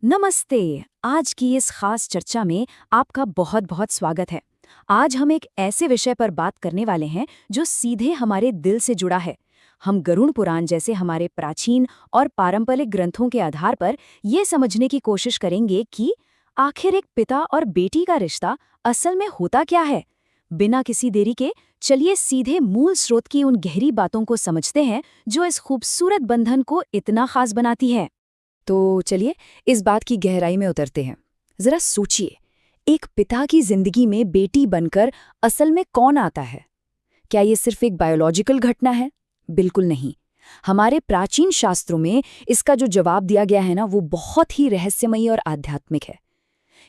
नमस्ते। आज की इस खास चर्चा में आपका बहुत बहुत स्वागत है। आज हम एक ऐसे विषय पर बात करने वाले हैं जो सीधे हमारे दिल से जुड़ा है। हम गरुड़ पुराण जैसे हमारे प्राचीन और पारंपरिक ग्रंथों के आधार पर ये समझने की कोशिश करेंगे कि आखिर एक पिता और बेटी का रिश्ता असल में होता क्या है। बिना किसी देरी के चलिए सीधे मूल स्रोत की उन गहरी बातों को समझते हैं जो इस खूबसूरत बंधन को इतना खास बनाती है। तो चलिए इस बात की गहराई में उतरते हैं। जरा सोचिए, एक पिता की जिंदगी में बेटी बनकर असल में कौन आता है? क्या ये सिर्फ एक बायोलॉजिकल घटना है? बिल्कुल नहीं। हमारे प्राचीन शास्त्रों में इसका जो जवाब दिया गया है ना, वो बहुत ही रहस्यमयी और आध्यात्मिक है।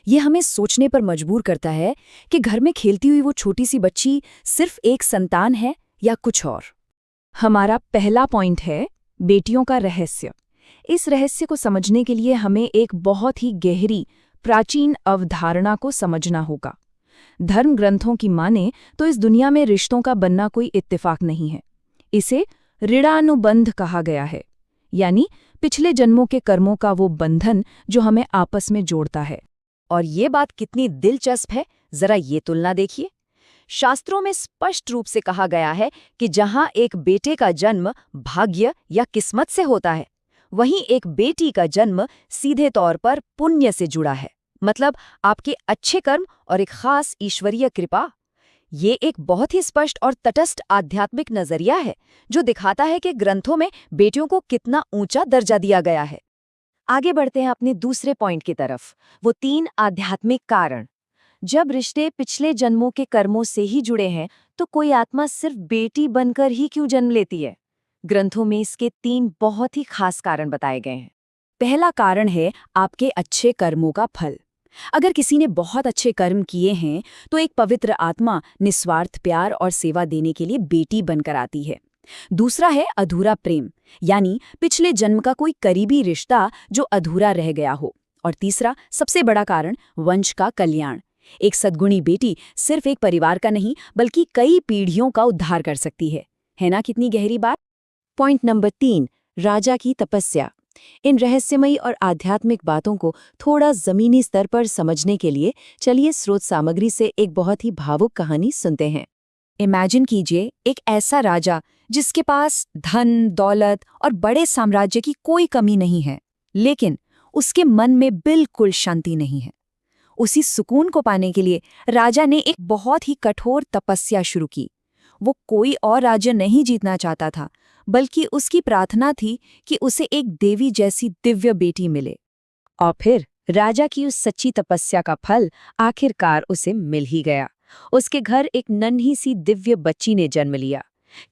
ये हमें सोचने पर मजबूर करता है कि घर में खेलती हुई वो छोटी सी बच्ची सिर्फ एक संतान है या कुछ और। हमारा पहला पॉइंट है बेटियों का रहस्य। इस रहस्य को समझने के लिए हमें एक बहुत ही गहरी प्राचीन अवधारणा को समझना होगा। धर्म ग्रंथों की माने तो इस दुनिया में रिश्तों का बनना कोई इत्तेफाक नहीं है। इसे ऋणानुबंध कहा गया है, यानी पिछले जन्मों के कर्मों का वो बंधन जो हमें आपस में जोड़ता है। और ये बात कितनी दिलचस्प है, जरा ये तुलना देखिए। शास्त्रों में स्पष्ट रूप से कहा गया है कि जहां एक बेटे का जन्म भाग्य या किस्मत से होता है, वहीं एक बेटी का जन्म सीधे तौर पर पुण्य से जुड़ा है, मतलब आपके अच्छे कर्म और एक खास ईश्वरीय कृपा। ये एक बहुत ही स्पष्ट और तटस्थ आध्यात्मिक नजरिया है जो दिखाता है कि ग्रंथों में बेटियों को कितना ऊंचा दर्जा दिया गया है। आगे बढ़ते हैं अपने दूसरे पॉइंट की तरफ, वो 3 आध्यात्मिक कारण। जब रिश्ते पिछले जन्मों के कर्मों से ही जुड़े हैं, तो कोई आत्मा सिर्फ बेटी बनकर ही क्यों जन्म लेती है? ग्रंथों में इसके 3 बहुत ही खास कारण बताए गए हैं। पहला कारण है आपके अच्छे कर्मों का फल। अगर किसी ने बहुत अच्छे कर्म किए हैं तो एक पवित्र आत्मा निस्वार्थ प्यार और सेवा देने के लिए बेटी बनकर आती है। दूसरा है अधूरा प्रेम, यानी पिछले जन्म का कोई करीबी रिश्ता जो अधूरा रह गया हो। और तीसरा सबसे बड़ा कारण वंश का कल्याण। एक सद्गुणी बेटी सिर्फ एक परिवार का नहीं बल्कि कई पीढ़ियों का उद्धार कर सकती है ना? कितनी गहरी बात। पॉइंट नंबर 3, राजा की तपस्या। इन रहस्यमयी और आध्यात्मिक बातों को थोड़ा जमीनी स्तर पर समझने के लिए चलिए स्रोत सामग्री से एक बहुत ही भावुक कहानी सुनते हैं। इमेजिन कीजिए एक ऐसा राजा जिसके पास धन, दौलत और बड़े साम्राज्य की कोई कमी नहीं है, लेकिन उसके मन में बिल्कुल शांति नहीं है। उसी सुकून को पाने के लिए राजा ने एक बहुत ही कठोर तपस्या शुरू की। वो कोई और राज्य नहीं जीतना चाहता था, बल्कि उसकी प्रार्थना थी कि उसे एक देवी जैसी दिव्य बेटी मिले। और फिर राजा की उस सच्ची तपस्या का फल आखिरकार उसे मिल ही गया। उसके घर एक नन्ही सी दिव्य बच्ची ने जन्म लिया।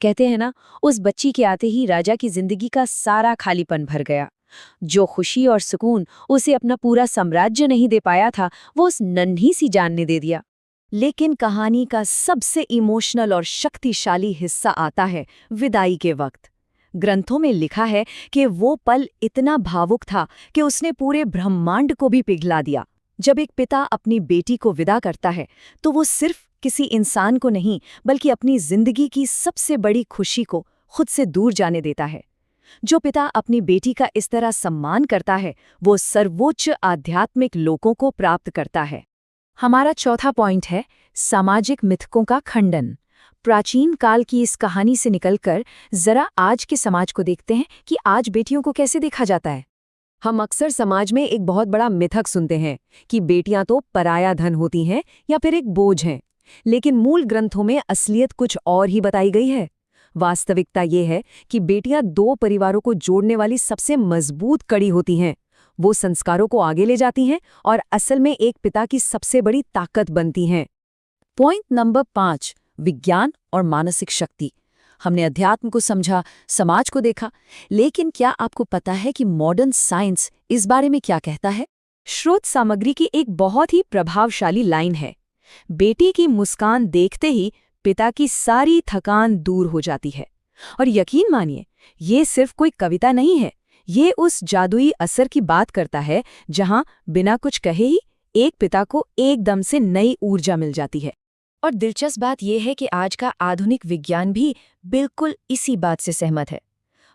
कहते हैं ना, उस बच्ची के आते ही राजा की जिंदगी का सारा खालीपन भर गया। जो खुशी और सुकून उसे अपना पूरा साम्राज्य नहीं दे पाया था, वो उस नन्ही सी जान ने दे दिया। लेकिन कहानी का सबसे इमोशनल और शक्तिशाली हिस्सा आता है विदाई के वक्त। ग्रंथों में लिखा है कि वो पल इतना भावुक था कि उसने पूरे ब्रह्मांड को भी पिघला दिया। जब एक पिता अपनी बेटी को विदा करता है तो वो सिर्फ किसी इंसान को नहीं बल्कि अपनी जिंदगी की सबसे बड़ी खुशी को खुद से दूर जाने देता है। जो पिता अपनी बेटी का इस तरह सम्मान करता है, वो सर्वोच्च आध्यात्मिक लोकों को प्राप्त करता है। हमारा चौथा पॉइंट है सामाजिक मिथकों का खंडन। प्राचीन काल की इस कहानी से निकलकर जरा आज के समाज को देखते हैं कि आज बेटियों को कैसे देखा जाता है। हम अक्सर समाज में एक बहुत बड़ा मिथक सुनते हैं कि बेटियां तो पराया धन होती हैं या फिर एक बोझ हैं, लेकिन मूल ग्रंथों में असलियत कुछ और ही बताई गई है। वास्तविकता ये है कि बेटियां 2 परिवारों को जोड़ने वाली सबसे मजबूत कड़ी होती हैं। वो संस्कारों को आगे ले जाती हैं और असल में एक पिता की सबसे बड़ी ताकत बनती हैं। पॉइंट नंबर 5, विज्ञान और मानसिक शक्ति। हमने अध्यात्म को समझा, समाज को देखा, लेकिन क्या आपको पता है कि मॉडर्न साइंस इस बारे में क्या कहता है? स्रोत सामग्री की एक बहुत ही प्रभावशाली लाइन है, बेटी की मुस्कान देखते ही पिता की सारी थकान दूर हो जाती है। और यकीन मानिए, ये सिर्फ कोई कविता नहीं है, ये उस जादुई असर की बात करता है जहां बिना कुछ कहे ही एक पिता को एकदम से नई ऊर्जा मिल जाती है। और दिलचस्प बात यह है कि आज का आधुनिक विज्ञान भी बिल्कुल इसी बात से सहमत है।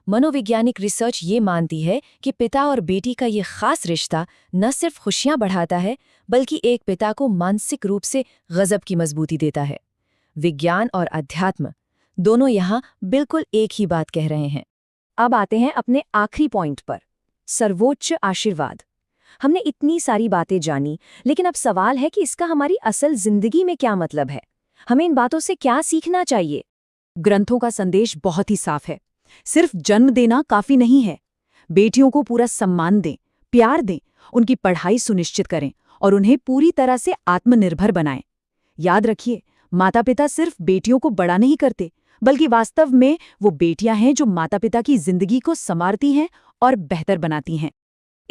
मनोवैज्ञानिक रिसर्च ये मानती है कि पिता और बेटी का ये खास रिश्ता न सिर्फ खुशियां बढ़ाता है, बल्कि एक पिता को मानसिक रूप से गजब की मजबूती देता है। विज्ञान और अध्यात्म दोनों यहाँ बिल्कुल एक ही बात कह रहे हैं। अब आते हैं अपने आखिरी पॉइंट पर, सर्वोच्च आशीर्वाद। हमने इतनी सारी बातें जानी, लेकिन अब सवाल है कि इसका हमारी असल जिंदगी में क्या मतलब है? हमें इन बातों से क्या सीखना चाहिए? ग्रंथों का संदेश बहुत ही साफ है। सिर्फ जन्म देना काफी नहीं है। बेटियों को पूरा सम्मान दें, प्यार दें, उनकी पढ़ाई सुनिश्चित करें और उन्हें पूरी तरह से आत्मनिर्भर बनाएं। याद रखिए, माता-पिता सिर्फ बेटियों को बड़ा नहीं करते, बल्कि वास्तव में वो बेटियां हैं जो माता-पिता की जिंदगी को संवारती हैं और बेहतर बनाती हैं।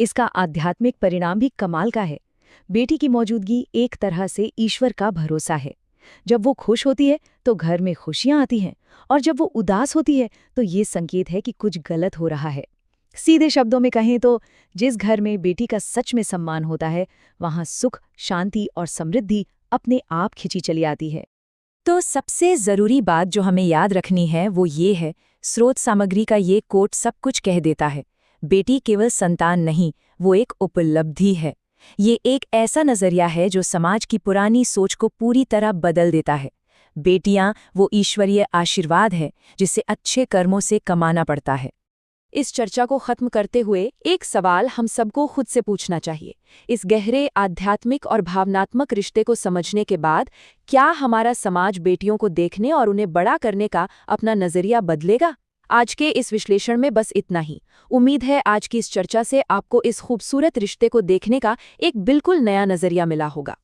इसका आध्यात्मिक परिणाम भी कमाल का है। बेटी की मौजूदगी एक तरह से ईश्वर का भरोसा है। जब वो खुश होती है तो घर में खुशियां आती हैं, और जब वो उदास होती है तो ये संकेत है कि कुछ गलत हो रहा है। सीधे शब्दों में कहें तो जिस घर में बेटी का सच में सम्मान होता है, वहां सुख, शांति और समृद्धि अपने आप खिंची चली आती है। तो सबसे ज़रूरी बात जो हमें याद रखनी है वो ये है, स्रोत सामग्री का ये कोट सब कुछ कह देता है। बेटी केवल संतान नहीं, वो एक उपलब्धि है। ये एक ऐसा नज़रिया है जो समाज की पुरानी सोच को पूरी तरह बदल देता है। बेटियां वो ईश्वरीय आशीर्वाद है जिसे अच्छे कर्मों से कमाना पड़ता है। इस चर्चा को खत्म करते हुए एक सवाल हम सबको खुद से पूछना चाहिए। इस गहरे आध्यात्मिक और भावनात्मक रिश्ते को समझने के बाद क्या हमारा समाज बेटियों को देखने और उन्हें बड़ा करने का अपना नज़रिया बदलेगा? आज के इस विश्लेषण में बस इतना ही। उम्मीद है आज की इस चर्चा से आपको इस खूबसूरत रिश्ते को देखने का एक बिल्कुल नया नज़रिया मिला होगा।